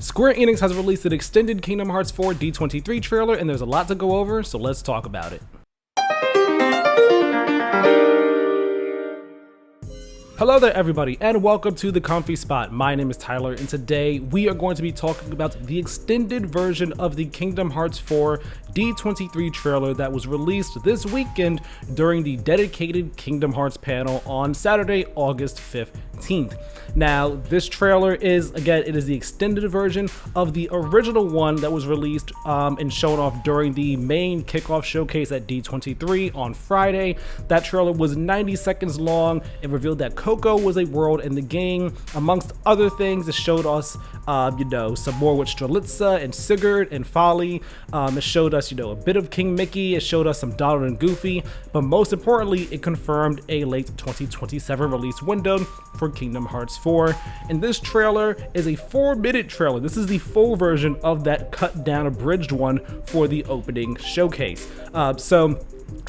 Square Enix has released an extended Kingdom Hearts 4 D23 trailer, and there's a lot to go over, so let's talk about it. Hello there everybody, and welcome to The Comfy Spot. My name is Tyler, and today we are going to be talking about the extended version of the Kingdom Hearts 4 D23 trailer that was released this weekend during the dedicated Kingdom Hearts panel on Saturday, August 15th. Now, this trailer is, again, it is the extended version of the original one that was released and shown off during the main kickoff showcase at D23 on Friday. That trailer was 90 seconds long. It revealed that Coco was a world in the game. Amongst other things, it showed us, some more with Strelitza and Sigurd and Folly. It showed us, a bit of King Mickey. It showed us some Donald and Goofy. But most importantly, it confirmed a late 2027 release window for Kingdom Hearts 4. And this trailer is a 4-minute trailer. This is the full version of that cut down abridged one for the opening showcase. So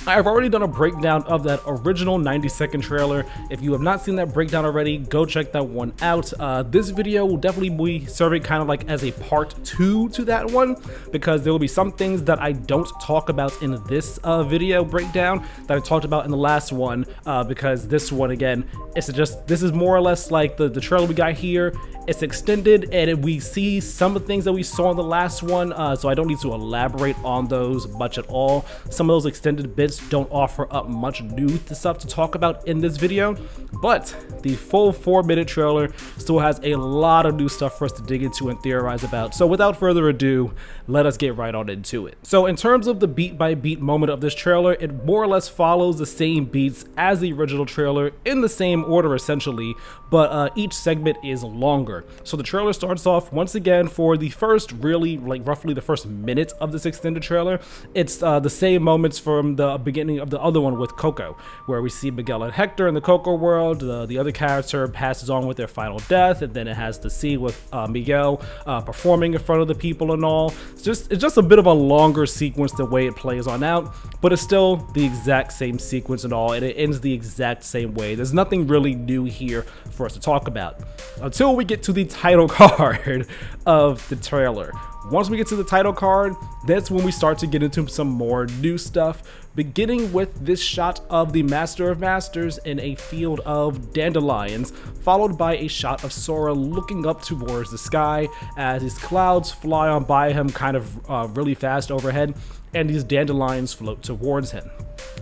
I've already done a breakdown of that original 90-second trailer. If you have not seen that breakdown already, go check that one out. This video will definitely be serving kind of like as a part 2 to that one, because there will be some things that I don't talk about in this video breakdown that I talked about in the last one, because this one, again, this is more or less like the trailer we got here. It's extended, and we see some of the things that we saw in the last one, so I don't need to elaborate on those much at all. Some of those extended bits don't offer up much new stuff to talk about in this video, but the full 4-minute trailer still has a lot of new stuff for us to dig into and theorize about. So without further ado, let us get right on into it. So in terms of the beat by beat moment of this trailer, it more or less follows the same beats as the original trailer in the same order essentially, but each segment is longer. So the trailer starts off once again for the first roughly the first minute of this extended trailer. It's the same moments from the beginning of the other one with Coco, where we see Miguel and Hector in the Coco world. The other character passes on with their final death, and then it has to see with Miguel performing in front of the people and all. It's just a bit of a longer sequence the way it plays on out, but it's still the exact same sequence and all, and it ends the exact same way. There's nothing really new here for us to talk about until we get to the title card of the trailer. Once we get to the title card, that's when we start to get into some more new stuff, beginning with this shot of the Master of Masters in a field of dandelions, followed by a shot of Sora looking up towards the sky as these clouds fly on by him kind of really fast overhead, and these dandelions float towards him.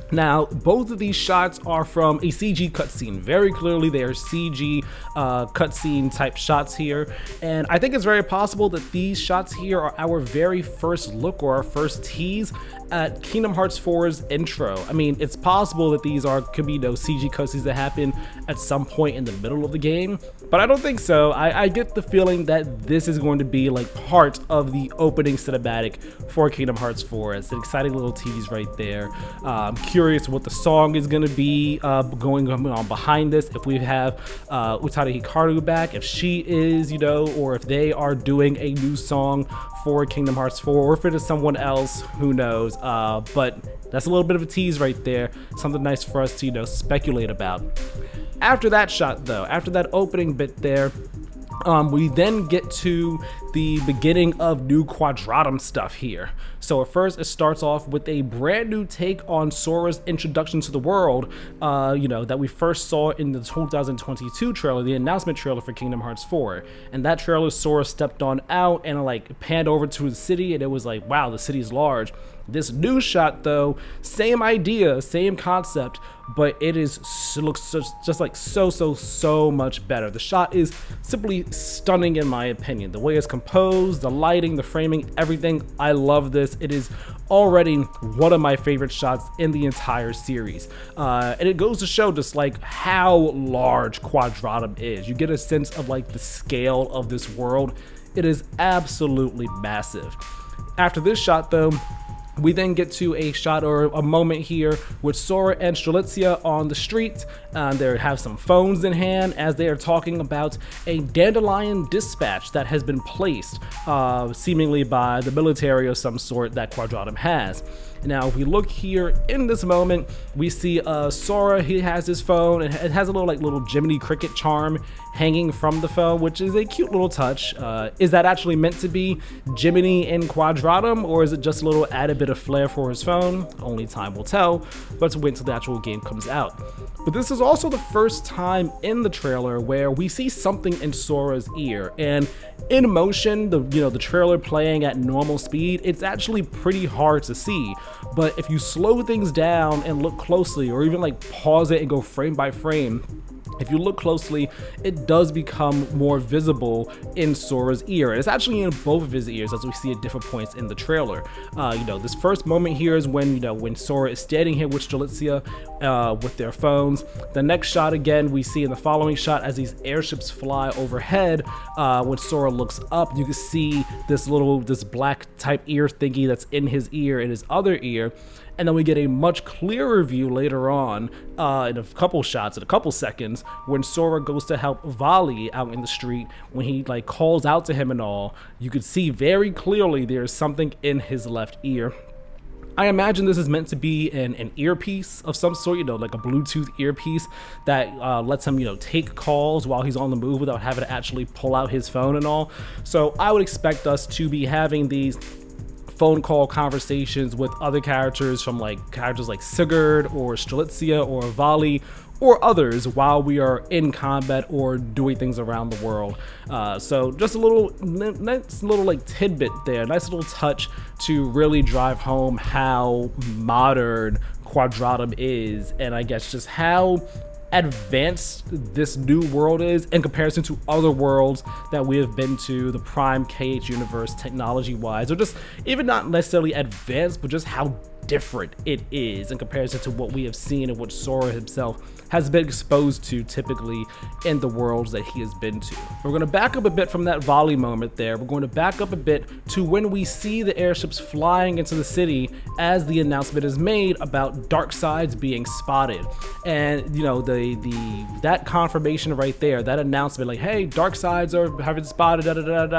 Now, both of these shots are from a CG cutscene. Very clearly, they are CG cutscene type shots here, and I think it's very possible that these shots here are our very first look or our first tease at Kingdom Hearts 4's intro. I mean, it's possible that these could be CG cutscenes that happen at some point in the middle of the game, but I don't think so. I get the feeling that this is going to be like part of the opening cinematic for Kingdom Hearts 4. It's an exciting little tease right there. I'm curious what the song is going to be going on behind this. If we have Utada Hikaru back, if she is, or if they are doing a new song for Kingdom Hearts 4, or if it is someone else, who knows. But that's a little bit of a tease right there. Something nice for us to, speculate about. After that shot, though, after that opening bit there, we then get to the beginning of new Quadratum stuff here. So at first it starts off with a brand new take on Sora's introduction to the world, that we first saw in the 2022 trailer, the announcement trailer for Kingdom Hearts 4. And that trailer, Sora stepped on out and panned over to the city, and it was like, wow, the city's large. This new shot, though, same idea, same concept, but it looks just like so much better. The shot is simply stunning in my opinion. The way it's composed, the lighting, the framing, everything. I love this. It is already one of my favorite shots in the entire series. And it goes to show just how large Quadratum is. You get a sense of the scale of this world. It is absolutely massive. After this shot, though, we then get to a shot or a moment here with Sora and Strelitza on the street. They have some phones in hand as they are talking about a dandelion dispatch that has been placed, seemingly by the military of some sort that Quadratum has. Now, if we look here in this moment, we see Sora. He has his phone, and it has a little Jiminy Cricket charm hanging from the phone, which is a cute little touch. Is that actually meant to be Jiminy in Quadratum, or is it just a little added bit of flair for his phone? Only time will tell, but let's wait until the actual game comes out. But this is also the first time in the trailer where we see something in Sora's ear, and in motion, the trailer playing at normal speed, it's actually pretty hard to see. But if you slow things down and look closely, or even like pause it and go frame by frame, if you look closely, it does become more visible in Sora's ear. And it's actually in both of his ears, as we see at different points in the trailer. This first moment here is when Sora is standing here with Strelitzia with their phones. The next shot again, we see in the following shot as these airships fly overhead. When Sora looks up, you can see this black type ear thingy that's in his ear, in his other ear. And then we get a much clearer view later on in a couple shots, in a couple seconds, when Sora goes to help Vali out in the street. When he like calls out to him and all, you could see very clearly there's something in his left ear. I imagine this is meant to be an earpiece of some sort, like a Bluetooth earpiece that lets him, take calls while he's on the move without having to actually pull out his phone and all. So I would expect us to be having these phone call conversations with other characters from characters like Sigurd or Strelitzia or Vali or others while we are in combat or doing things around the world. So just a nice little tidbit there, nice little touch to really drive home how modern Quadratum is, and I guess just how advanced this new world is in comparison to other worlds that we have been to, the Prime KH universe, technology wise, or just even not necessarily advanced, but just how different it is in comparison to what we have seen and what Sora himself has been exposed to typically in the worlds that he has been to. We're going to back up a bit from that volley moment there. We're going to back up a bit to when we see the airships flying into the city as the announcement is made about dark sides being spotted. And that confirmation right there, that announcement like, hey, dark sides are having spotted,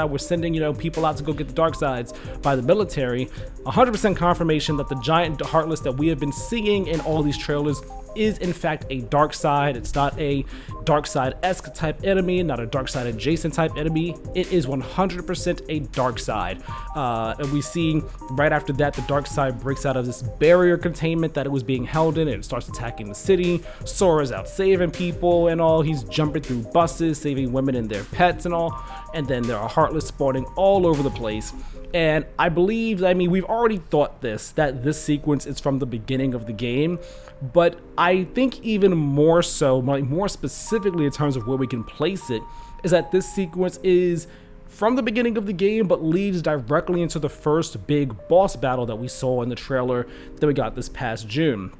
we're sending people out to go get the dark sides by the military. 100% confirmation that the giant heartless that we have been seeing in all these trailers is in fact a dark side. It's not a dark side-esque type enemy, not a dark side adjacent type enemy. It is 100% a dark side. And we see right after that, the dark side breaks out of this barrier containment that it was being held in, and it starts attacking the city. Sora's out saving people and all. He's jumping through buses, saving women and their pets and all. And then there are heartless spawning all over the place. And I believe, we've already thought that this sequence is from the beginning of the game, but I think even more so, more specifically in terms of where we can place it, is that this sequence is from the beginning of the game, but leads directly into the first big boss battle that we saw in the trailer that we got this past June.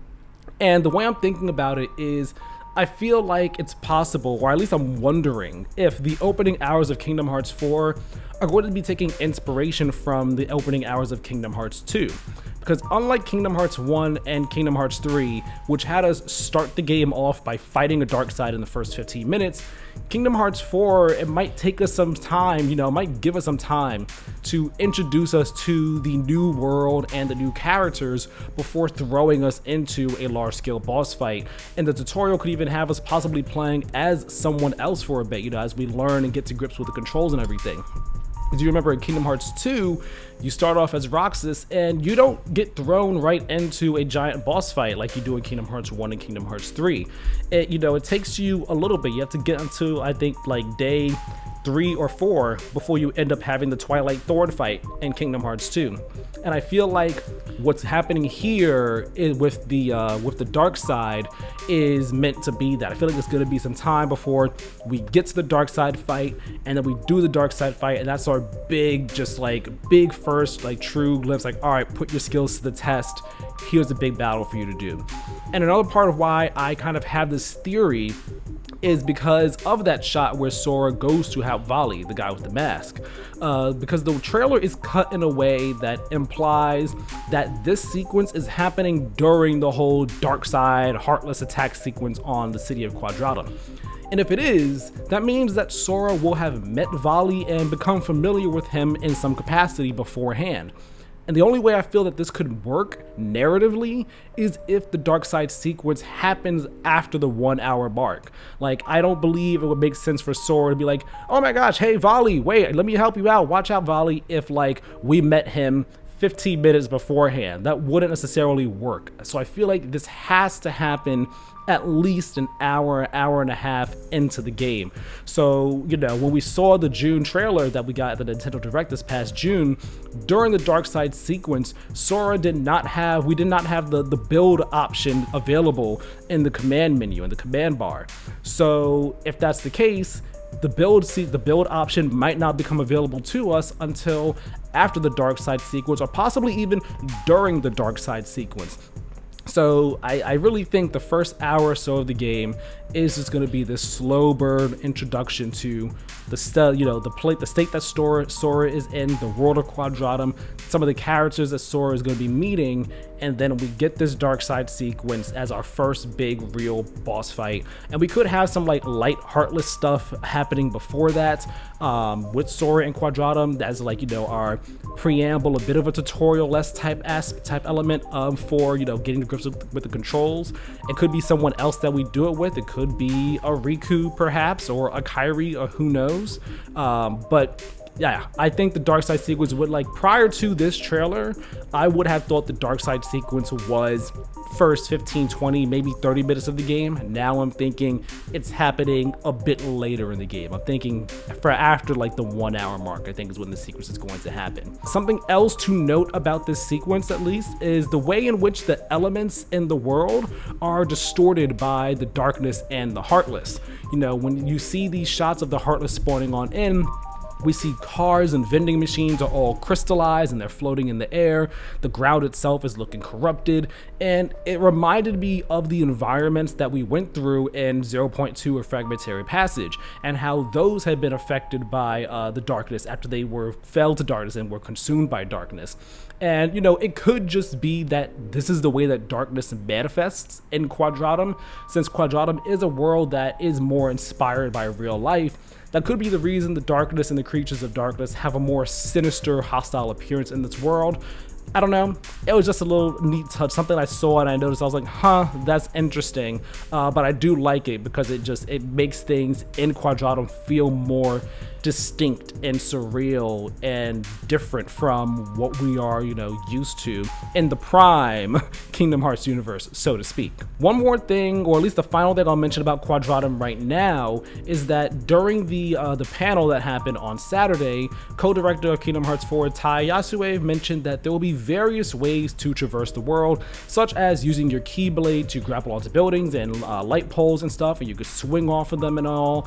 And the way I'm thinking about it is, I feel like it's possible, or at least I'm wondering, if the opening hours of Kingdom Hearts 4 are going to be taking inspiration from the opening hours of Kingdom Hearts 2. Because unlike Kingdom Hearts 1 and Kingdom Hearts 3, which had us start the game off by fighting a dark side in the first 15 minutes, Kingdom Hearts 4, it might take us some time, it might give us some time to introduce us to the new world and the new characters before throwing us into a large-scale boss fight. And the tutorial could even have us possibly playing as someone else for a bit, as we learn and get to grips with the controls and everything. As you remember in Kingdom Hearts 2, you start off as Roxas and you don't get thrown right into a giant boss fight like you do in Kingdom Hearts 1 and Kingdom Hearts 3. It takes you a little bit. You have to get into, I think, day 3 or 4 before you end up having the Twilight Thorn fight in Kingdom Hearts 2. And I feel like what's happening here with the dark side is meant to be that. I feel like there's going to be some time before we get to the dark side fight, and then we do the dark side fight, and that's our big first true glimpse, all right, put your skills to the test. Here's a big battle for you to do. And another part of why I kind of have this theory is because of that shot where Sora goes to help Vali, the guy with the mask. Because the trailer is cut in a way that implies that this sequence is happening during the whole dark side, heartless attack sequence on the city of Quadratum. And if it is, that means that Sora will have met Vali and become familiar with him in some capacity beforehand. And the only way I feel that this could work narratively is if the dark side sequence happens after the 1 hour mark. Like, I don't believe it would make sense for Sora to be like, oh my gosh, hey Volley, wait, let me help you out, watch out Volley, if like we met him 15 minutes beforehand. That wouldn't necessarily work. So I feel like this has to happen at least an hour and a half into the game. So, you know, when we saw the June trailer that we got at the Nintendo Direct this past June, during the dark side sequence, Sora we did not have the build option available in the command menu, in the command bar. So if that's the case, the build option might not become available to us until after the dark side sequence, or possibly even during the dark side sequence. So I really think the first hour or so of the game is just going to be this slow burn introduction to the state that Sora is in, the world of Quadratum, some of the characters that Sora is going to be meeting, and then we get this dark side sequence as our first big real boss fight. And we could have some like light heartless stuff happening before that with Sora and Quadratum as like, you know, our preamble, a bit of a tutorial less type element for, you know, getting to grips with the controls. It could be someone else that we do it with. It could be a Riku perhaps, or a Kairi, or who knows. But yeah, I think the dark side sequence would, like, prior to this trailer, I would have thought the dark side sequence was first 15, 20, maybe 30 minutes of the game. Now I'm thinking it's happening a bit later in the game. I'm thinking for after like the 1 hour mark, I think is when the sequence is going to happen. Something else to note about this sequence, at least, is the way in which the elements in the world are distorted by the darkness and the heartless. You know, when you see these shots of the heartless spawning on in, we see cars and vending machines are all crystallized and they're floating in the air. The ground itself is looking corrupted, and it reminded me of the environments that we went through in 0.2 or Fragmentary Passage, and how those had been affected by the darkness after they fell to darkness and were consumed by darkness. And, you know, it could just be that this is the way that darkness manifests in Quadratum, since Quadratum is a world that is more inspired by real life. That could be the reason the darkness and the creatures of darkness have a more sinister, hostile appearance in this world. I don't know, it was just a little neat touch, something I saw and I noticed. I was like, huh, that's interesting. But I do like it because it makes things in Quadratum feel more distinct and surreal and different from what we are, you know, used to in the prime Kingdom Hearts universe, so to speak. One more thing, or at least the final thing I'll mention about Quadratum right now, is that during the panel that happened on Saturday, co-director of Kingdom Hearts 4 Tai Yasue mentioned that there will be various ways to traverse the world, such as using your Keyblade to grapple onto buildings and light poles and stuff, and you could swing off of them and all.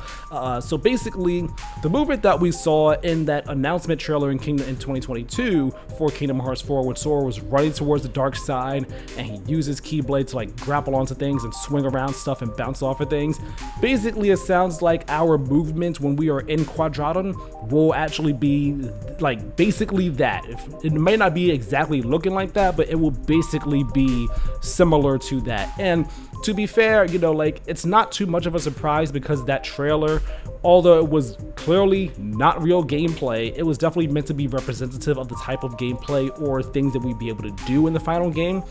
So basically, the movement that we saw in that announcement trailer in 2022 for Kingdom Hearts 4, when Sora was running towards the dark side and he uses Keyblade to like grapple onto things and swing around stuff and bounce off of things. Basically, it sounds like our movement when we are in Quadratum will actually be like basically that. It may not be exactly looking like that, but it will basically be similar to that. And to be fair, you know, like, it's not too much of a surprise because that trailer, although it was clearly not real gameplay, it was definitely meant to be representative of the type of gameplay or things that we'd be able to do in the final game.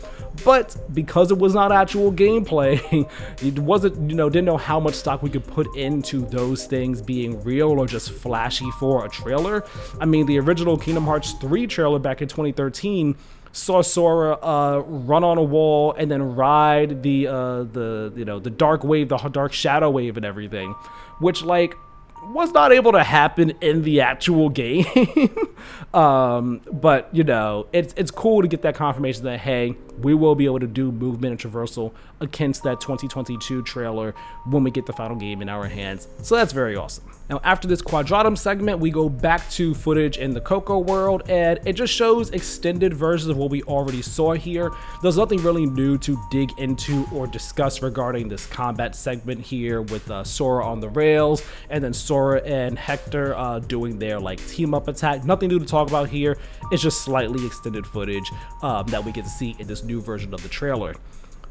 But because it was not actual gameplay, it wasn't, you know, didn't know how much stock we could put into those things being real or just flashy for a trailer. I mean, the original Kingdom Hearts 3 trailer back in 2013 saw Sora run on a wall and then ride the dark wave, the dark shadow wave and everything, which like was not able to happen in the actual game. But you know, it's cool to get that confirmation that, hey, we will be able to do movement and traversal against that 2022 trailer when we get the final game in our hands. So that's very awesome. Now, after this Quadratum segment, we go back to footage in the Coco world, and it just shows extended versions of what we already saw here. There's nothing really new to dig into or discuss regarding this combat segment here with Sora on the rails, and then Sora and Hector doing their like team up attack. Nothing new to talk about here. It's just slightly extended footage that we get to see in this new version of the trailer.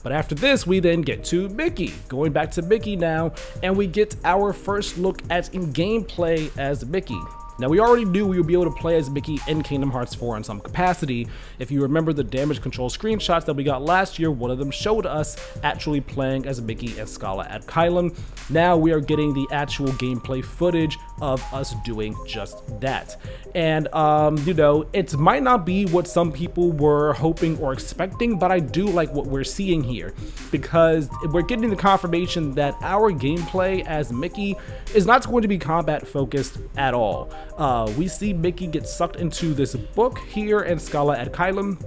But after this, we then get to Mickey, going back to Mickey now, and we get our first look at in gameplay as Mickey. Now, we already knew we would be able to play as Mickey in Kingdom Hearts 4 in some capacity. If you remember the damage control screenshots that we got last year, one of them showed us actually playing as Mickey and Scala at Kylam. Now we are getting the actual gameplay footage of us doing just that. And, you know, it might not be what some people were hoping or expecting, but I do like what we're seeing here, because we're getting the confirmation that our gameplay as Mickey is not going to be combat focused at all. We see Mickey get sucked into this book here and Scala at Kylam.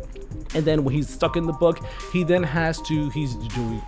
And then when he's stuck in the book, he's doing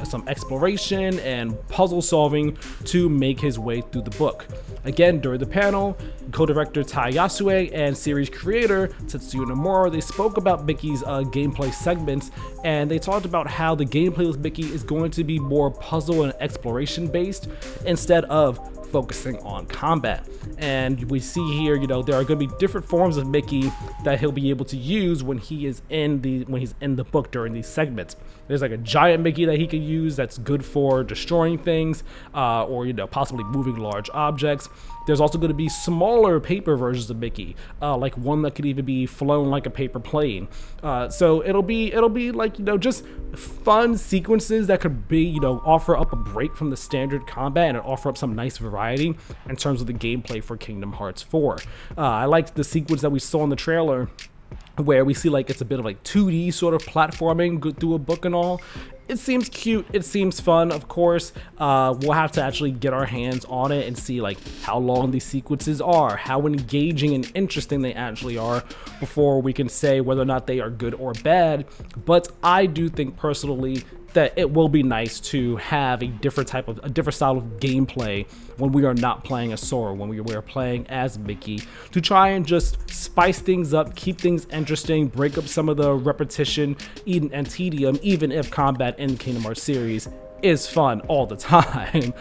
some exploration and puzzle solving to make his way through the book. Again, during the panel, co-director Tai Yasue and series creator Tetsuya Nomura, they spoke about Mickey's gameplay segments, and they talked about how the gameplay with Mickey is going to be more puzzle and exploration based instead of focusing on combat. And we see here, you know, there are going to be different forms of Mickey that he'll be able to use when he's in the book during these segments. There's like a giant Mickey that he can use that's good for destroying things, or, you know, possibly moving large objects. There's also going to be smaller paper versions of Mickey, like one that could even be flown like a paper plane. So it'll be like, you know, just fun sequences that could be, you know, offer up a break from the standard combat and offer up some nice variety in terms of the gameplay for Kingdom Hearts 4. I liked the sequence that we saw in the trailer, where we see like it's a bit of like 2D sort of platforming through a book and all. It seems cute, it seems fun. Of course, we'll have to actually get our hands on it and see like how long these sequences are, how engaging and interesting they actually are, before we can say whether or not they are good or bad. But I do think personally that it will be nice to have a different style of gameplay when we are not playing as Sora, when we are playing as Mickey, to try and just spice things up, keep things interesting, break up some of the repetition and tedium, even if combat in the Kingdom Hearts series is fun all the time.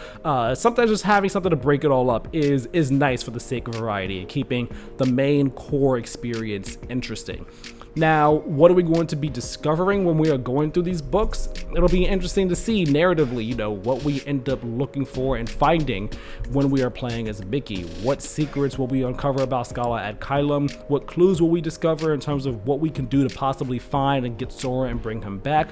Sometimes just having something to break it all up is nice for the sake of variety and keeping the main core experience interesting. Now, what are we going to be discovering when we are going through these books? It'll be interesting to see narratively, you know, what we end up looking for and finding when we are playing as Mickey. What secrets will we uncover about Scala at Kylam? What clues will we discover in terms of what we can do to possibly find and get Sora and bring him back?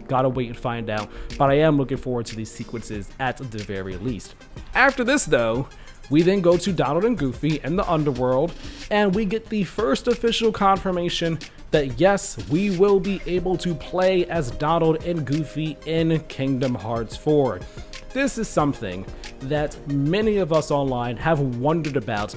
Gotta wait and find out, but I am looking forward to these sequences at the very least. After this though, we then go to Donald and Goofy in the underworld, and we get the first official confirmation that yes, we will be able to play as Donald and Goofy in Kingdom Hearts 4. This is something that many of us online have wondered about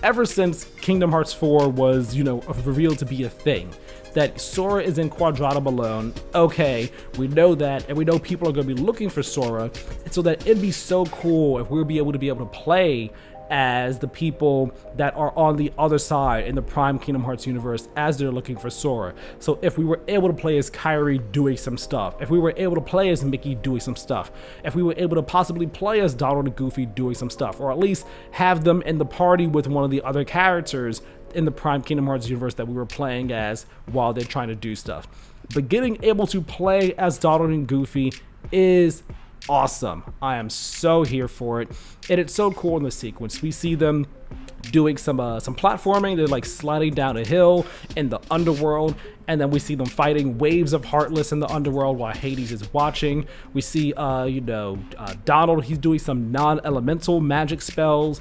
ever since Kingdom Hearts 4 was, you know, revealed to be a thing. That Sora is in Quadratum alone. Okay, we know that, and we know people are going to be looking for Sora, and so that it'd be so cool if we would be able to play as the people that are on the other side in the Prime Kingdom Hearts universe as they're looking for Sora. So if we were able to play as Kairi doing some stuff, if we were able to play as Mickey doing some stuff, if we were able to possibly play as Donald and Goofy doing some stuff, or at least have them in the party with one of the other characters in the Prime Kingdom Hearts universe that we were playing as while they're trying to do stuff. But getting able to play as Donald and Goofy is awesome. I am so here for it, and it's so cool in the sequence. We see them doing some platforming. They're like sliding down a hill in the underworld, and then we see them fighting waves of Heartless in the underworld while Hades is watching. We see Donald, he's doing some non-elemental magic spells.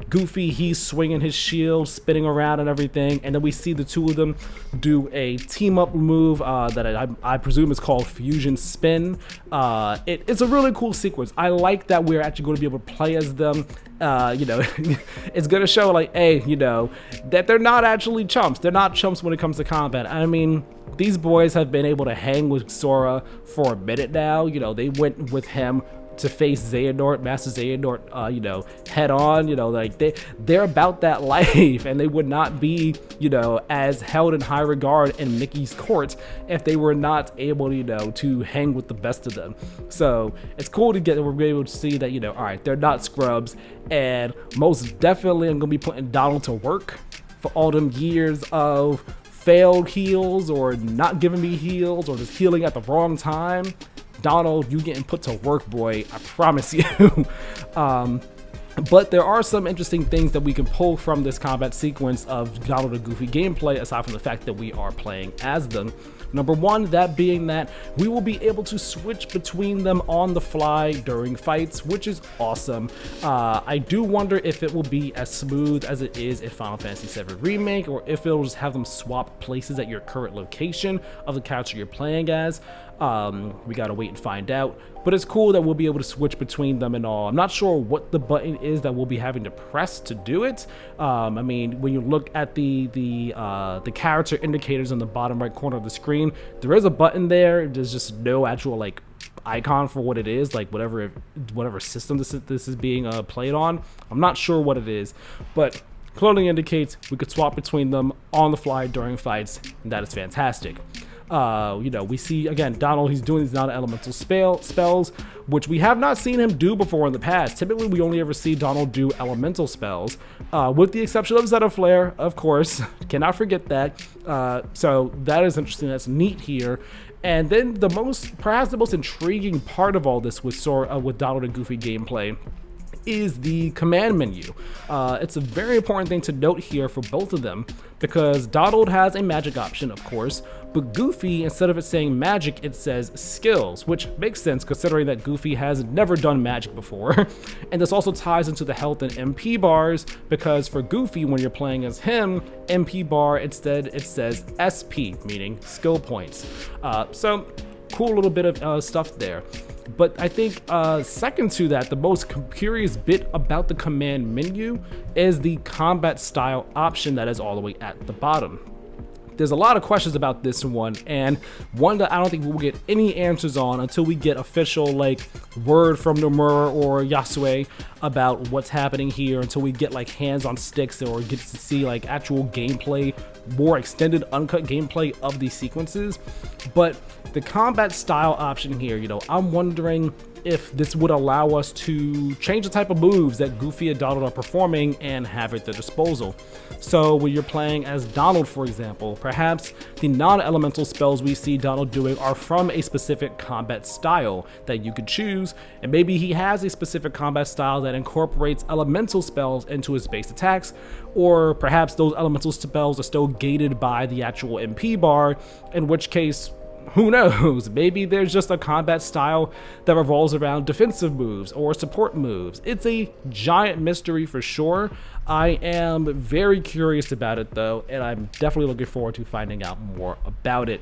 Goofy, he's swinging his shield, spinning around and everything, and then we see the two of them do a team-up move that I presume is called Fusion Spin. It's a really cool sequence. I like that we're actually going to be able to play as them. It's gonna show like, hey, that they're not actually chumps. They're not chumps when it comes to combat. I mean, these boys have been able to hang with Sora for a minute now. They went with him to face Xehanort, Master Xehanort, head on. Like they're about that life, and they would not be, as held in high regard in Mickey's court if they were not able, to hang with the best of them. So it's cool to get that we're able to see that, all right, they're not scrubs, and most definitely I'm gonna be putting Donald to work for all them years of failed heals or not giving me heals or just healing at the wrong time. Donald, you getting put to work, boy. I promise you. But there are some interesting things that we can pull from this combat sequence of Donald and Goofy gameplay, aside from the fact that we are playing as them. Number one, that being that we will be able to switch between them on the fly during fights, which is awesome. I do wonder if it will be as smooth as it is in Final Fantasy VII Remake, or if it'll just have them swap places at your current location of the character you're playing as. We gotta wait and find out, but it's cool that we'll be able to switch between them and all. I'm not sure what the button is that we'll be having to press to do it. I mean, when you look at the character indicators on the bottom right corner of the screen, there is a button there. There's just no actual like icon for what it is, like whatever system this is being played on. I'm not sure what it is, but clearly indicates we could swap between them on the fly during fights, and that is fantastic. You know, we see again Donald, he's doing these non-elemental spells, which we have not seen him do before in the past. Typically we only ever see Donald do elemental spells, with the exception of Zeta Flare, of course. Cannot forget that. So that is interesting, that's neat here. And then perhaps the most intriguing part of all this with Donald and Goofy gameplay is the command menu. It's a very important thing to note here for both of them, because Donald has a magic option, of course, but Goofy, instead of it saying magic, it says skills, which makes sense considering that Goofy has never done magic before. And this also ties into the health and MP bars, because for Goofy, when you're playing as him, MP bar, instead it says SP, meaning skill points. So cool little bit of stuff there. But I think second to that, the most curious bit about the command menu is the combat style option that is all the way at the bottom. There's a lot of questions about this one, and one that I don't think we'll get any answers on until we get official like word from Nomura or Yasue about what's happening here, until we get like hands on sticks or get to see like actual gameplay, more extended uncut gameplay of these sequences. But the combat style option here, you know, I'm wondering if this would allow us to change the type of moves that Goofy and Donald are performing and have at their disposal. So when you're playing as Donald, for example, perhaps the non-elemental spells we see Donald doing are from a specific combat style that you could choose, and maybe he has a specific combat style that incorporates elemental spells into his base attacks, or perhaps those elemental spells are still gated by the actual MP bar, in which case, who knows, maybe there's just a combat style that revolves around defensive moves or support moves. It's a giant mystery for sure. I am very curious about it though, and I'm definitely looking forward to finding out more about it.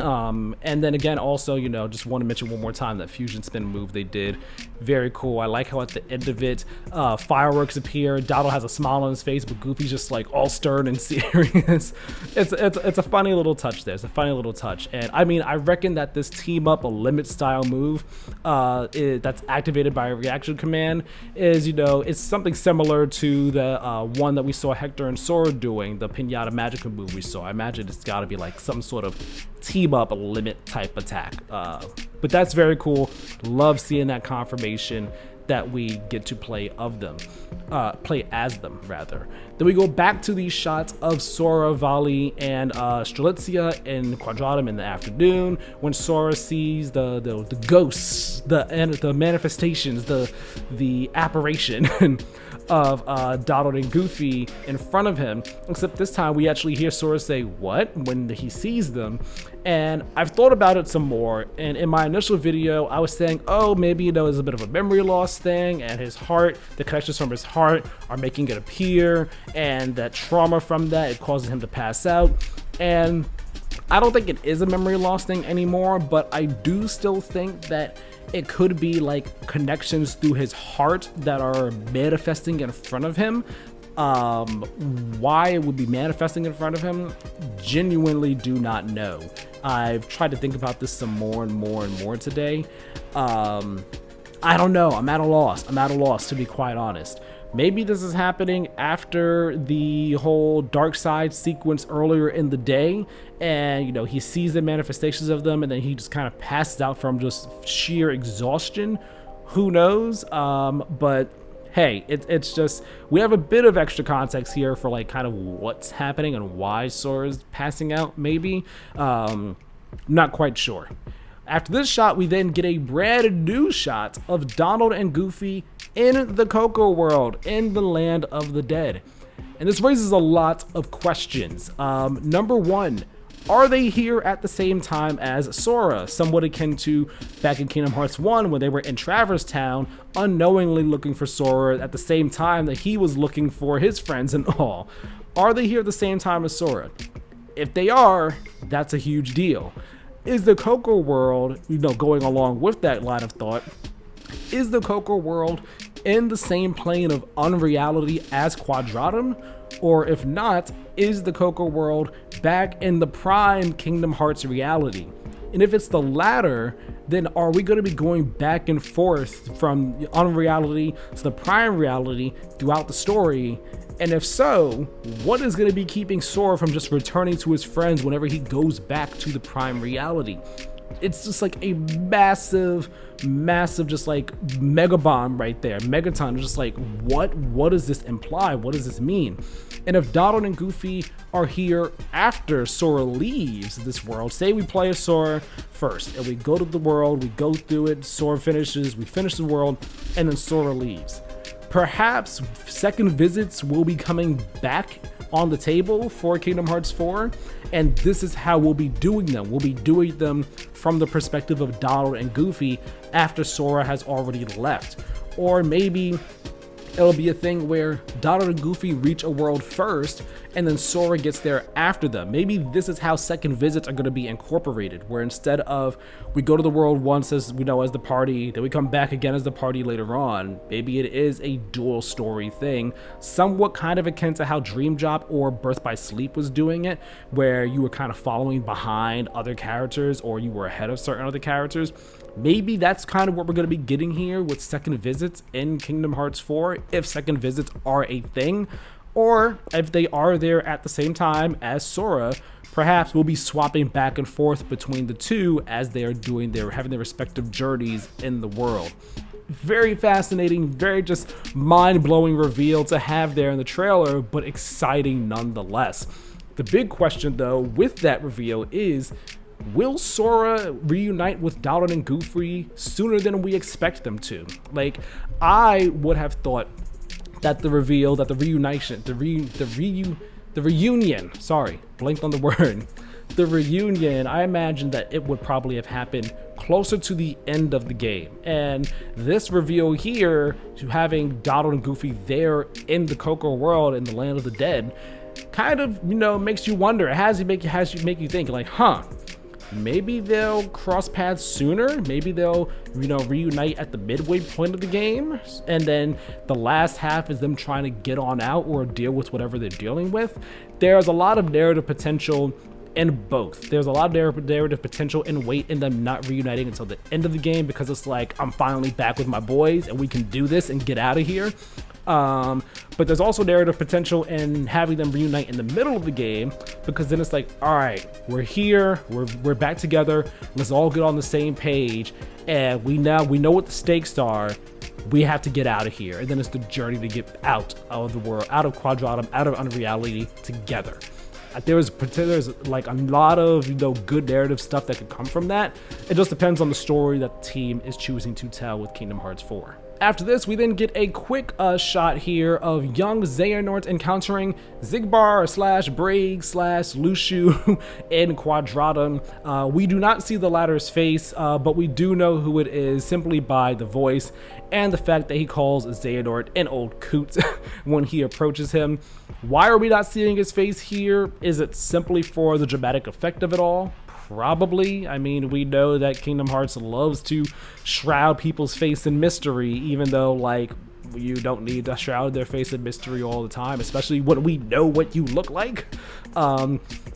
And then again, also, you know, just want to mention one more time that fusion spin move they did. Very cool. I like how at the end of it, fireworks appear. Donald has a smile on his face, but Goofy's just like all stern and serious. It's a funny little touch there. It's a funny little touch. And I mean, I reckon that this team up a limit style move that's activated by a reaction command is, you know, it's something similar to the one that we saw Hector and Sora doing, the Pinata Magica move we saw. I imagine it's got to be like some sort of team up a limit type attack, but that's very cool. Love seeing that confirmation that we get to play as them rather. Then we go back to these shots of Sora, Vali, and Strelitzia in Quadratum in the afternoon, when Sora sees the ghosts, the manifestations, the apparition of Donald and Goofy in front of him, except this time we actually hear Sora say "what" when he sees them. And I've thought about it some more, and in my initial video I was saying, oh, maybe, you know, there's a bit of a memory loss thing, and his heart, the connections from his heart are making it appear, and that trauma from that, it causes him to pass out. And I don't think it is a memory loss thing anymore, but I do still think that it could be like connections through his heart that are manifesting in front of him. Why it would be manifesting in front of him, genuinely do not know. I've tried to think about this some more and more today. I don't know. I'm at a loss to be quite honest. Maybe this is happening after the whole dark side sequence earlier in the day, and you know, he sees the manifestations of them and then he just kind of passes out from just sheer exhaustion. Who knows? But hey, it's just, we have a bit of extra context here for like kind of what's happening and why Sora's passing out, maybe. Not quite sure. After this shot, we then get a brand new shot of Donald and Goofy in the Cocoa world, in the land of the dead. And this raises a lot of questions. Number one, are they here at the same time as Sora? Somewhat akin to back in Kingdom Hearts 1 when they were in Traverse Town, unknowingly looking for Sora at the same time that he was looking for his friends and all. Are they here at the same time as Sora? If they are, that's a huge deal. Is the Cocoa world, going along with that line of thought, is the Cocoa world in the same plane of unreality as Quadratum? Or if not, is the Cocoa world back in the prime Kingdom Hearts reality? And if it's the latter, then are we going to be going back and forth from unreality to the prime reality throughout the story? And if so, what is going to be keeping Sora from just returning to his friends whenever he goes back to the prime reality? It's just like a massive just like mega bomb right there. Megaton, just like, what does this imply? What does this mean? And if Donald and Goofy are here after Sora leaves this world, say we play as Sora first and we go to the world, we go through it, Sora finishes, we finish the world, and then Sora leaves. Perhaps second visits will be coming back on the table for Kingdom Hearts 4, and this is how we'll be doing them. We'll be doing them from the perspective of Donald and Goofy after Sora has already left. Or maybe it'll be a thing where Donald and Goofy reach a world first and then Sora gets there after them. Maybe this is how second visits are going to be incorporated, where instead of we go to the world once as as the party, then we come back again as the party later on, maybe it is a dual story thing, somewhat kind of akin to how Dream Drop or Birth by Sleep was doing it, where you were kind of following behind other characters or you were ahead of certain other characters. Maybe that's kind of what we're going to be getting here with second visits in Kingdom Hearts 4, if second visits are a thing. Or if they are there at the same time as Sora, perhaps we'll be swapping back and forth between the two as they are having their respective journeys in the world. Very fascinating, very just mind-blowing reveal to have there in the trailer, but exciting nonetheless. The big question though with that reveal is, will Sora reunite with Donald and Goofy sooner than we expect them to? Like, I would have thought that the reveal, that the reunion, sorry, blanked on the word. The reunion, I imagine that it would probably have happened closer to the end of the game. And this reveal here, to having Donald and Goofy there in the Cocoa world, in the land of the dead, kind of, makes you wonder. It has you make you think, like, maybe they'll cross paths sooner. Maybe they'll, reunite at the midway point of the game. And then the last half is them trying to get on out or deal with whatever they're dealing with. There's a lot of narrative potential in both. There's a lot of narrative potential in them not reuniting until the end of the game, because it's like, I'm finally back with my boys and we can do this and get out of here. But there's also narrative potential in having them reunite in the middle of the game, because then it's like, all right, we're here, we're back together, let's all get on the same page, and we know what the stakes are. We have to get out of here, and then it's the journey to get out of the world, out of Quadratum, out of unreality together. There's like a lot of good narrative stuff that could come from that. It just depends on the story that the team is choosing to tell with Kingdom Hearts 4. After this, we then get a quick shot here of young Xehanort encountering Xigbar / Braig / Lushu in Quadratum. We do not see the latter's face, but we do know who it is simply by the voice and the fact that he calls Xehanort an old coot when he approaches him. Why are we not seeing his face here? Is it simply for the dramatic effect of it all? Probably. I mean, we know that Kingdom Hearts loves to shroud people's face in mystery, even though, like, you don't need to shroud their face in mystery all the time, especially when we know what you look like.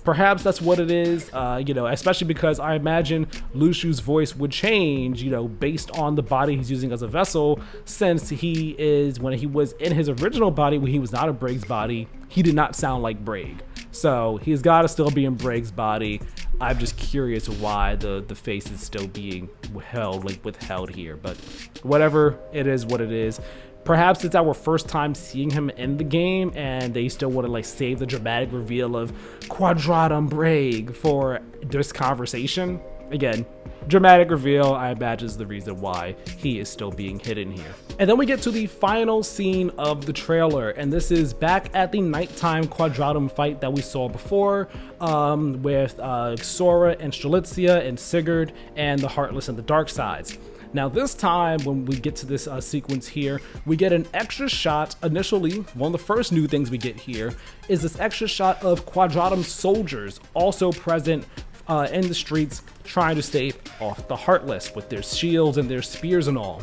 Perhaps that's what it is, especially because I imagine Lushu's voice would change, based on the body he's using as a vessel, since when he was in his original body, when he was not in Braig's body, he did not sound like Braig. So he's got to still be in Braig's body. I'm just curious why the face is still being withheld here, but whatever, it is what it is. Perhaps it's our first time seeing him in the game, and they still want to save the dramatic reveal of Quadratum Braig for this conversation. Again, dramatic reveal, I imagine, is the reason why he is still being hidden here. And then we get to the final scene of the trailer, and this is back at the nighttime Quadratum fight that we saw before, with Sora and Strelitzia and Sigurd and the Heartless and the Dark Sides. Now this time, when we get to this sequence here, we get an extra shot. Initially, one of the first new things we get here is this extra shot of Quadratum soldiers also present in the streets trying to stave off the Heartless with their shields and their spears and all.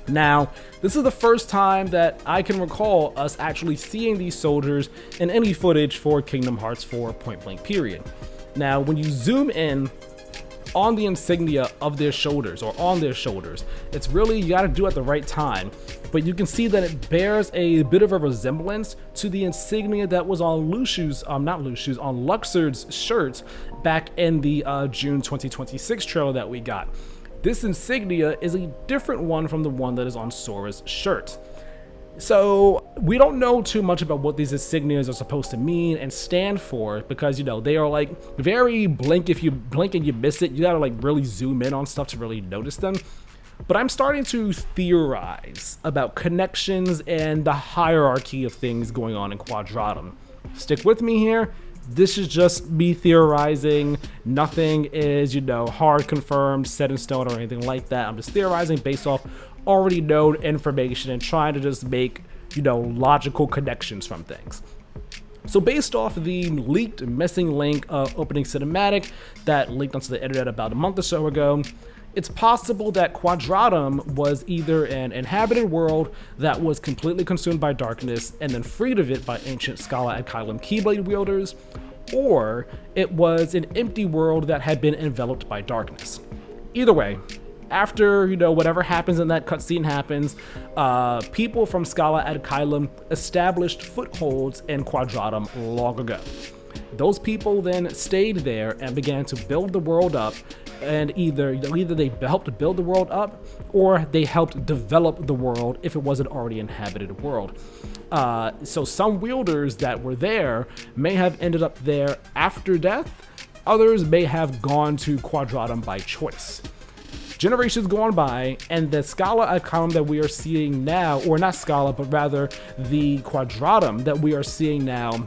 Now, this is the first time that I can recall us actually seeing these soldiers in any footage for Kingdom Hearts 4 Point Blank period. Now, when you zoom in on the insignia of their shoulders, or on their shoulders, it's really, you gotta do it at the right time, but you can see that it bears a bit of a resemblance to the insignia that was on on Luxord's shirt back in the June 2026 trailer that we got. This insignia is a different one from the one that is on Sora's shirt. So we don't know too much about what these insignias are supposed to mean and stand for, because, you know, they are like very blink. If you blink and you miss it, you gotta like really zoom in on stuff to really notice them. But I'm starting to theorize about connections and the hierarchy of things going on in Quadratum. Stick with me here. This is just me theorizing. Nothing is, you know, hard confirmed, set in stone, or anything like that. I'm just theorizing based off already known information and trying to just make, you know, logical connections from things. So based off the leaked missing link opening cinematic that leaked onto the internet about a month or so ago, it's possible that Quadratum was either an inhabited world that was completely consumed by darkness and then freed of it by ancient Scala and Kylum Keyblade wielders, or it was an empty world that had been enveloped by darkness. Either way, after, you know, whatever happens in that cutscene happens, people from Scala and Kylum established footholds in Quadratum long ago. Those people then stayed there and began to build the world up, and either they helped build the world up, or they helped develop the world if it wasn't already an inhabited world. So some wielders that were there may have ended up there after death. Others may have gone to Quadratum by choice. Generations gone by, and the Scala icon that we are seeing now, or not Scala, but rather the Quadratum that we are seeing now,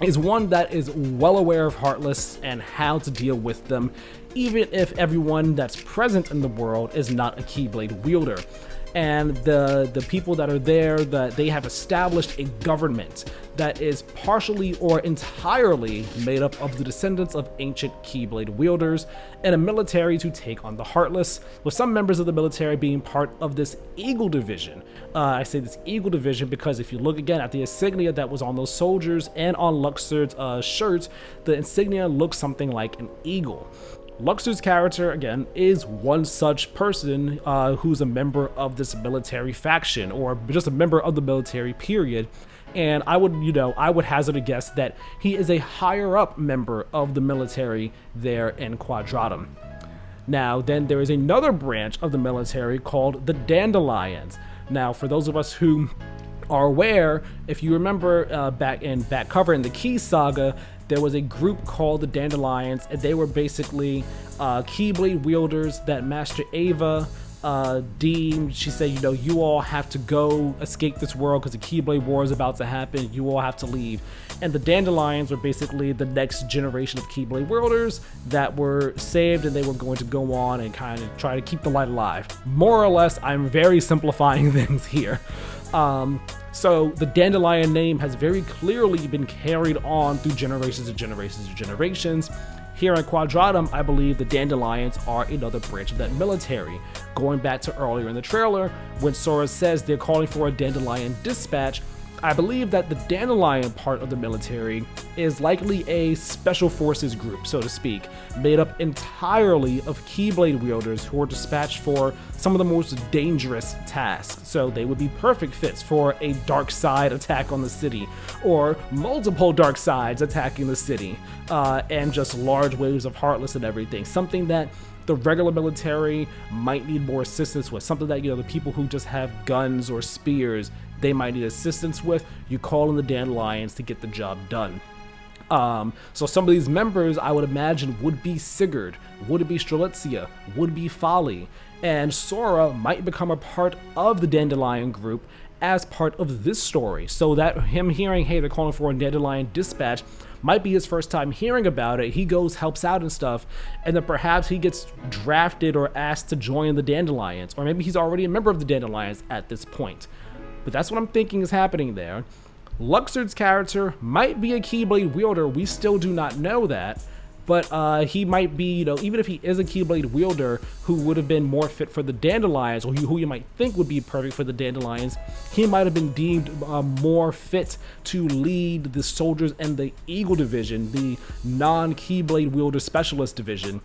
is one that is well aware of Heartless and how to deal with them, even if everyone that's present in the world is not a Keyblade wielder. And the people that are there, that they have established a government that is partially or entirely made up of the descendants of ancient Keyblade wielders, and a military to take on the Heartless, with some members of the military being part of this Eagle Division. I say this Eagle Division because if you look again at the insignia that was on those soldiers and on Luxord's shirt, the insignia looks something like an eagle. Luxord's character, again, is one such person who's a member of this military faction, or just a member of the military period. And I would hazard a guess that he is a higher up member of the military there in Quadratum. Now, then there is another branch of the military called the Dandelions. Now, for those of us who are aware, if you remember back cover in the Key Saga, there was a group called the Dandelions, and they were basically Keyblade wielders that Master Ava deemed. She said, you know, you all have to go escape this world because the Keyblade War is about to happen. You all have to leave. And the Dandelions were basically the next generation of Keyblade wielders that were saved, and they were going to go on and kind of try to keep the light alive. More or less, I'm very simplifying things here. So the Dandelion name has very clearly been carried on through generations and generations and generations. Here in Quadratum, I believe the Dandelions are another branch of that military. Going back to earlier in the trailer, when Sora says they're calling for a Dandelion dispatch, I believe that the Dandelion part of the military is likely a special forces group, so to speak, made up entirely of Keyblade wielders who are dispatched for some of the most dangerous tasks. So they would be perfect fits for a dark side attack on the city, or multiple dark sides attacking the city, and just large waves of Heartless and everything. Something that the regular military might need more assistance with, something that, you know, the people who just have guns or spears, they might need assistance with. You call in the Dandelions to get the job done. So some of these members I would imagine would be Sigurd, would be Strelitzia, would be Folly, and Sora might become a part of the Dandelion group as part of this story, so that him hearing, hey, they're calling for a Dandelion dispatch, might be his first time hearing about it. He goes, helps out and stuff, and then perhaps he gets drafted or asked to join the Dandelions, or maybe he's already a member of the Dandelions at this point. But that's what I'm thinking is happening there. Luxord's character might be a Keyblade wielder, we still do not know that, but he might be, you know, even if he is a Keyblade wielder who would have been more fit for the Dandelions, or who you might think would be perfect for the Dandelions, he might have been deemed more fit to lead the soldiers in the Eagle division, the non-Keyblade wielder specialist division.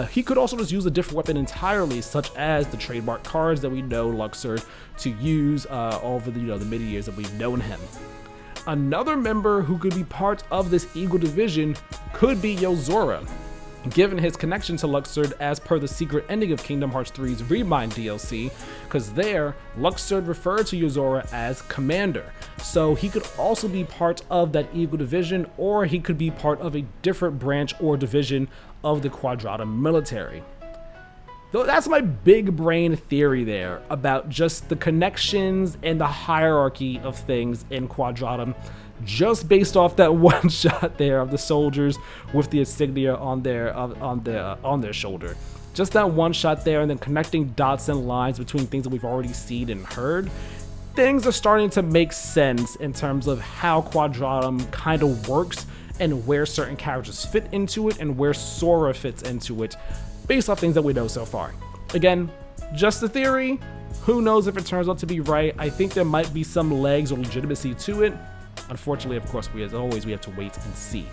He could also just use a different weapon entirely, such as the trademark cards that we know Luxord to use over the, you know, the many years that we've known him. Another member who could be part of this Eagle division could be Yozora, given his connection to Luxord as per the secret ending of Kingdom Hearts 3's Remind DLC, because there, Luxord referred to Yozora as Commander. So he could also be part of that Eagle division, or he could be part of a different branch or division of the Quadratum military. Though that's my big brain theory there about just the connections and the hierarchy of things in Quadratum, just based off that one shot there of the soldiers with the insignia on their shoulder. Just that one shot there, and then connecting dots and lines between things that we've already seen and heard. Things are starting to make sense in terms of how Quadratum kind of works and where certain characters fit into it and where Sora fits into it, based off things that we know so far. Again, just a theory. Who knows if it turns out to be right? I think there might be some legs or legitimacy to it. Unfortunately, of course, as always, we have to wait and see.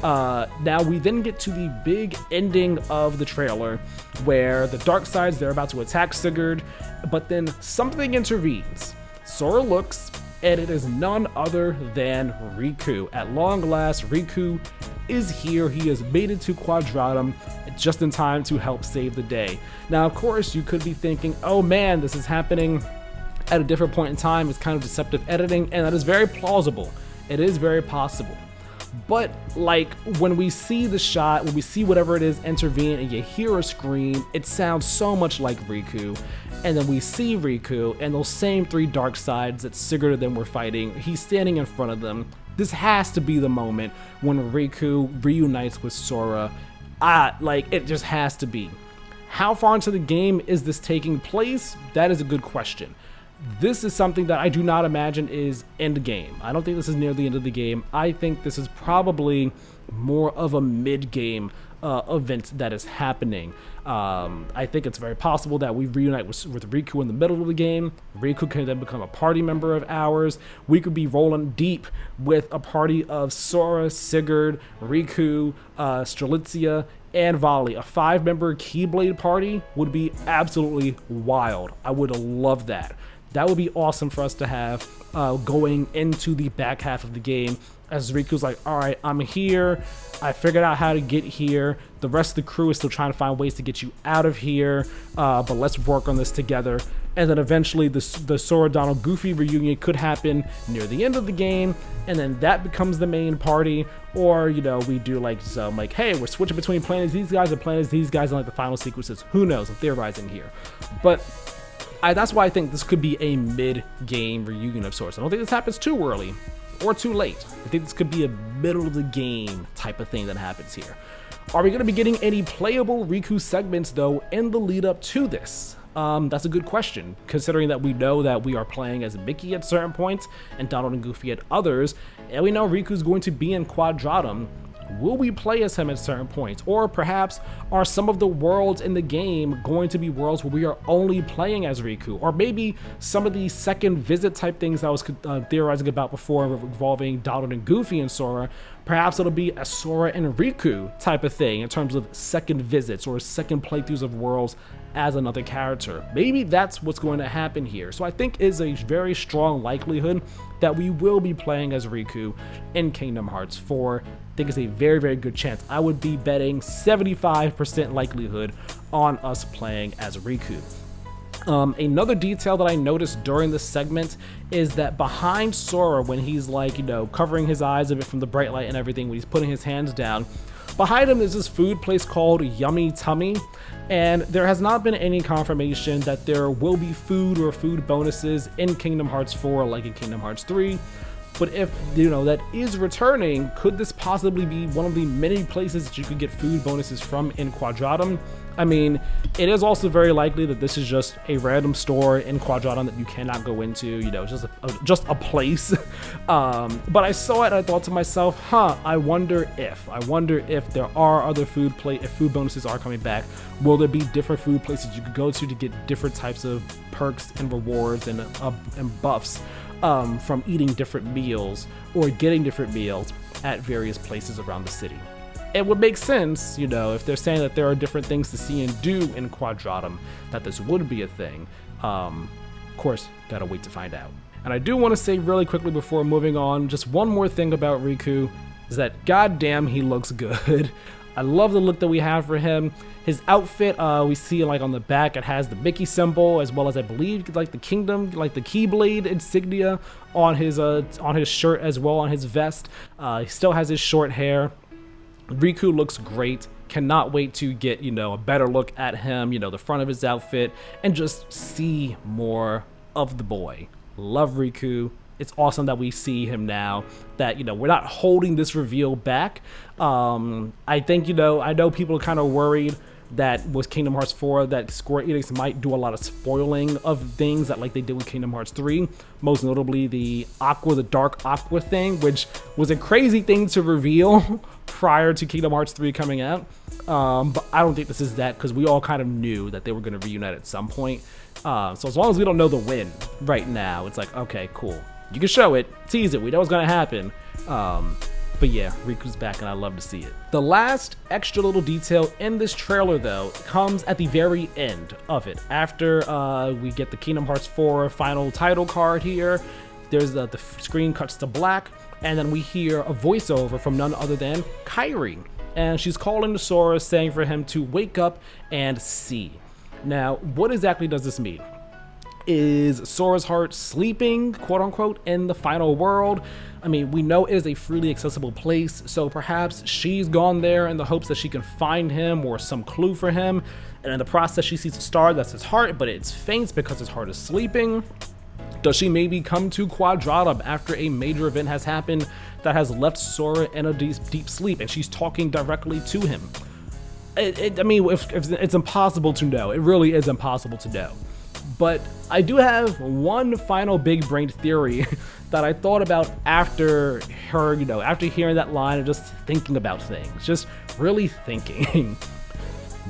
Now we then get to the big ending of the trailer, where the dark sides, they're about to attack Sigurd, but then something intervenes. Sora looks, and it is none other than Riku. At long last, Riku is here. He has made it to Quadratum just in time to help save the day. Now, of course, you could be thinking, oh man, this is happening at a different point in time. It's kind of deceptive editing, and that is very plausible. It is very possible. But like when we see the shot, when we see whatever it is intervene and you hear a scream, it sounds so much like Riku. And then we see Riku and those same three dark sides that Sigurd and them were fighting. He's standing in front of them. This has to be the moment when Riku reunites with Sora. Like it just has to be. How far into the game is this taking place? That is a good question. This is something that I do not imagine is end game. I don't think this is near the end of the game. I think this is probably more of a mid-game event that is happening. I think it's very possible that we reunite with Riku in the middle of the game. Riku can then become a party member of ours. We could be rolling deep with a party of Sora, Sigurd, Riku, Strelitzia, and Volley. A 5-member Keyblade party would be absolutely wild. I would love that. That would be awesome for us to have going into the back half of the game, as Riku's like, all right, I'm here. I figured out how to get here. The rest of the crew is still trying to find ways to get you out of here, but let's work on this together. And then eventually the Sora, Donald, Goofy reunion could happen near the end of the game, and then that becomes the main party. Or, you know, we do like some like, hey, we're switching between playing as these guys and playing as these guys in like the final sequences. Who knows? I'm theorizing here. But that's why I think this could be a mid-game reunion of sorts. I don't think this happens too early or too late. I think this could be a middle-of-the-game type of thing that happens here. Are we going to be getting any playable Riku segments, though, in the lead-up to this? That's a good question, considering that we know that we are playing as Mickey at certain points and Donald and Goofy at others, and we know Riku's going to be in Quadratum. Will we play as him at certain points? Or perhaps are some of the worlds in the game going to be worlds where we are only playing as Riku? Or maybe some of the second visit type things I was theorizing about before involving Donald and Goofy and Sora, perhaps it'll be a Sora and Riku type of thing in terms of second visits or second playthroughs of worlds as another character. Maybe that's what's going to happen here. So I think is a very strong likelihood that we will be playing as Riku in Kingdom Hearts 4. I think it's a very, very good chance. I would be betting 75% likelihood on us playing as Riku. Another detail that I noticed during this segment is that behind Sora, when he's like, covering his eyes a bit from the bright light and everything, when he's putting his hands down, behind him there's this food place called Yummy Tummy, and there has not been any confirmation that there will be food or food bonuses in Kingdom Hearts 4 like in Kingdom Hearts 3. But if, that is returning, could this possibly be one of the many places that you could get food bonuses from in Quadratum? I mean, it is also very likely that this is just a random store in Quadratum that you cannot go into, just a place. But I saw it and I thought to myself, I wonder if there are other if food bonuses are coming back, will there be different food places you could go to get different types of perks and rewards and buffs from eating different meals or getting different meals at various places around the city. It would make sense, if they're saying that there are different things to see and do in Quadratum, that this would be a thing. Of course, gotta wait to find out. And I do want to say really quickly before moving on, just one more thing about Riku, is that goddamn he looks good. I love the look that we have for him. His outfit, we see on the back, it has the Mickey symbol, as well as I believe the kingdom, the Keyblade insignia on his shirt as well, on his vest. He still has his short hair. Riku looks great. Cannot wait to get, a better look at him, the front of his outfit, and just see more of the boy. Love Riku. It's awesome that we see him now, that, we're not holding this reveal back. I think, I know people are kind of worried that with Kingdom Hearts 4 that Square Enix might do a lot of spoiling of things that they did with Kingdom Hearts 3, most notably the dark aqua thing, which was a crazy thing to reveal prior to Kingdom Hearts 3 coming out. But I don't think this is that, because we all kind of knew that they were going to reunite at some point. So as long as we don't know the when right now, it's okay, cool. You can show it, tease it, we know what's going to happen. But yeah, Riku's back and I love to see it. The last extra little detail in this trailer, though, comes at the very end of it. After we get the Kingdom Hearts 4 final title card here, there's the screen cuts to black, and then we hear a voiceover from none other than Kairi. And she's calling to Sora, saying for him to wake up and see. Now, what exactly does this mean? Is Sora's heart sleeping, quote unquote, in the final world? I mean, we know it is a freely accessible place, so perhaps she's gone there in the hopes that she can find him or some clue for him, and in the process she sees a star that's his heart, but it's faint because his heart is sleeping. Does she maybe come to Quadratum after a major event has happened that has left Sora in a deep sleep and she's talking directly to him? I mean, it's impossible to know. It really is impossible to know. But I do have one final big brain theory that I thought about after after hearing that line and just thinking about things, just really thinking.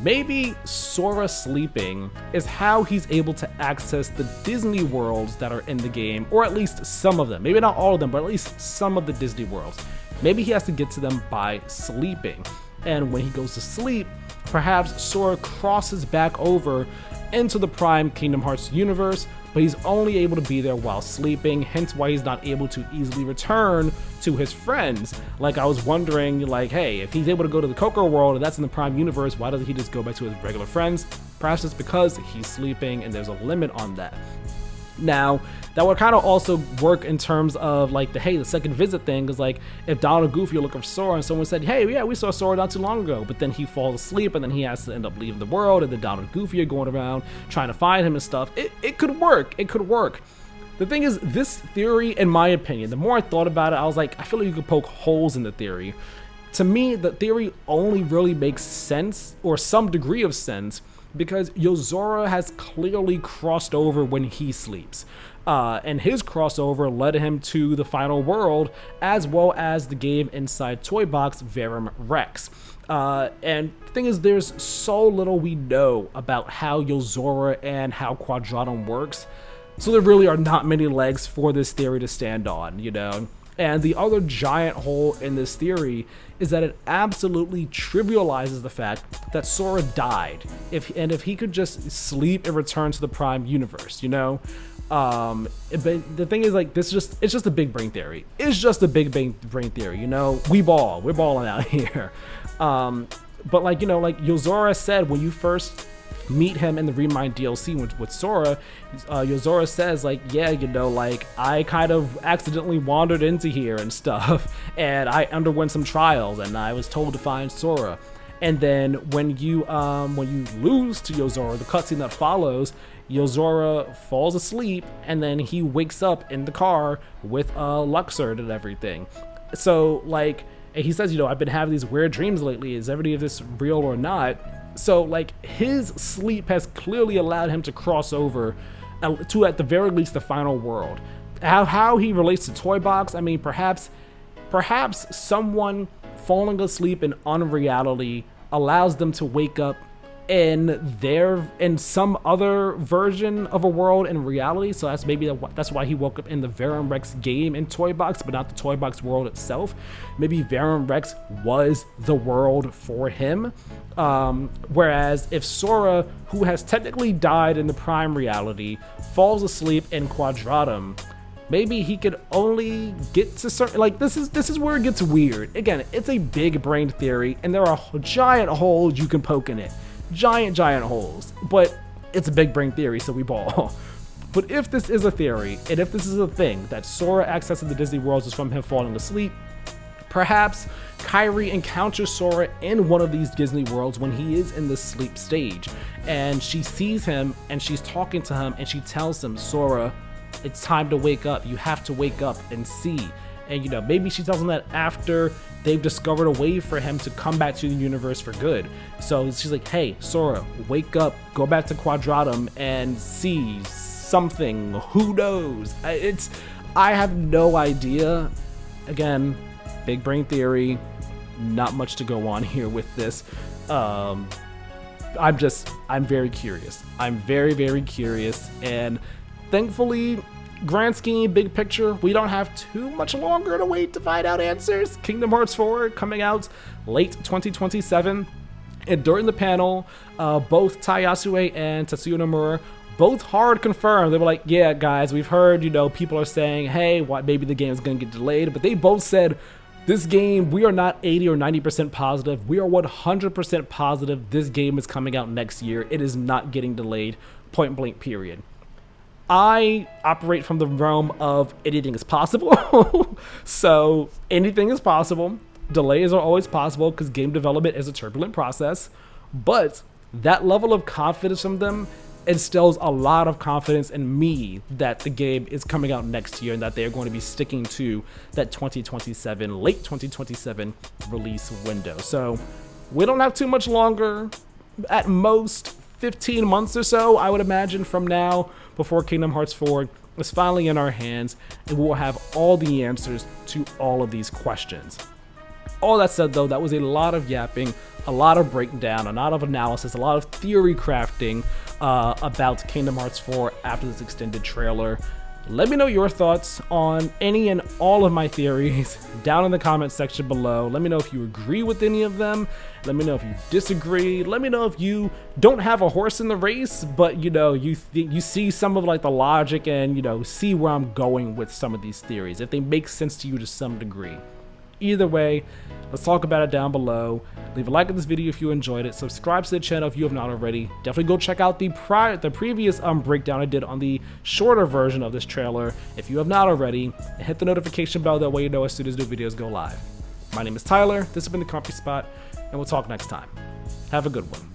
Maybe Sora sleeping is how he's able to access the Disney worlds that are in the game, or at least some of them. Maybe not all of them, but at least some of the Disney worlds. Maybe he has to get to them by sleeping. And when he goes to sleep, perhaps Sora crosses back over into the Prime Kingdom Hearts universe, but he's only able to be there while sleeping, hence why he's not able to easily return to his friends. I was wondering, hey, if he's able to go to the Coco world and that's in the Prime universe, why doesn't he just go back to his regular friends? Perhaps it's because he's sleeping and there's a limit on that. Now, that would kind of also work in terms of the second visit thing, because if Donald and Goofy are looking for Sora and someone said, hey, yeah, we saw Sora not too long ago, but then he falls asleep and then he has to end up leaving the world, and then Donald and Goofy are going around trying to find him and stuff. It could work. It could work. The thing is, this theory, in my opinion, the more I thought about it, I was I feel like you could poke holes in the theory. To me, the theory only really makes sense, or some degree of sense, because Yozora has clearly crossed over when he sleeps. And his crossover led him to the final world, as well as the game inside Toy Box Verum Rex. And the thing is, there's so little we know about how Yozora and how Quadratum works, so there really are not many legs for this theory to stand on, And the other giant hole in this theory is that it absolutely trivializes the fact that Sora died. If he could just sleep and return to the Prime universe, But the thing is, it's just a big brain theory. It's just a big brain theory, We're balling out here. But Yozora said, when you first meet him in the Remind DLC with Sora, Yozora says like, yeah, you know, like I kind of accidentally wandered into here and stuff, and I underwent some trials, and I was told to find Sora. And then when you lose to Yozora, the cutscene that follows, Yozora falls asleep, and then he wakes up in the car with Luxord and everything. So like, he says, you know, I've been having these weird dreams lately. Is any of this real or not? So like, his sleep has clearly allowed him to cross over to, at the very least, the final world. How he relates to Toy Box, I mean, perhaps someone falling asleep in unreality allows them to wake up in some other version of a world in reality. So that's why he woke up in the Verum Rex game in Toy Box, but not the Toy Box world itself. Maybe Verum Rex was the world for him. Whereas if Sora, who has technically died in the Prime reality, falls asleep in Quadratum, maybe he could only get to certain, like, this is where it gets weird. Again, it's a big brain theory, and there are giant holes you can poke in it. Giant holes. But it's a big brain theory, so we ball. But if this is a theory, and if this is a thing, that Sora accessing the Disney worlds is from him falling asleep, perhaps Kairi encounters Sora in one of these Disney worlds when he is in the sleep stage, and she sees him, and she's talking to him, and she tells him, Sora, it's time to wake up. You have to wake up and see. And, you know, maybe she tells him that after they've discovered a way for him to come back to the universe for good. So she's like, hey, Sora, wake up, go back to Quadratum and see something. Who knows? I have no idea. Again, big brain theory, not much to go on here with this. I'm very curious. I'm very curious, and thankfully, grand scheme, big picture, we don't have too much longer to wait to find out answers. Kingdom Hearts 4 coming out late 2027. And during the panel, both Tai Yasue and Tetsuya Nomura both hard confirmed. They were like, yeah, guys, we've heard, you know, people are saying, hey, maybe the game is going to get delayed. But they both said, this game, we are not 80 or 90% positive. We are 100% positive this game is coming out next year. It is not getting delayed, point blank, period. I operate from the realm of anything is possible. So anything is possible. Delays are always possible because game development is a turbulent process. But that level of confidence from them instills a lot of confidence in me that the game is coming out next year and that they are going to be sticking to that 2027, late 2027 release window. So we don't have too much longer. At most 15 months or so, I would imagine, from now, before Kingdom Hearts 4 is finally in our hands, and we will have all the answers to all of these questions. All that said, though, that was a lot of yapping, a lot of breakdown, a lot of analysis, a lot of theory crafting about Kingdom Hearts 4 after this extended trailer. Let me know your thoughts on any and all of my theories down in the comment section below. Let me know if you agree with any of them. Let me know if you disagree. Let me know if you don't have a horse in the race, but you know, you see some of like the logic and, you know, see where I'm going with some of these theories, if they make sense to you to some degree. Either way, let's talk about it down below. Leave a like on this video if you enjoyed it. Subscribe to the channel if you have not already. Definitely go check out the previous breakdown I did on the shorter version of this trailer if you have not already. And hit the notification bell, that way you know as soon as new videos go live. My name is Tyler, this has been The Comfy Spot, and we'll talk next time. Have a good one.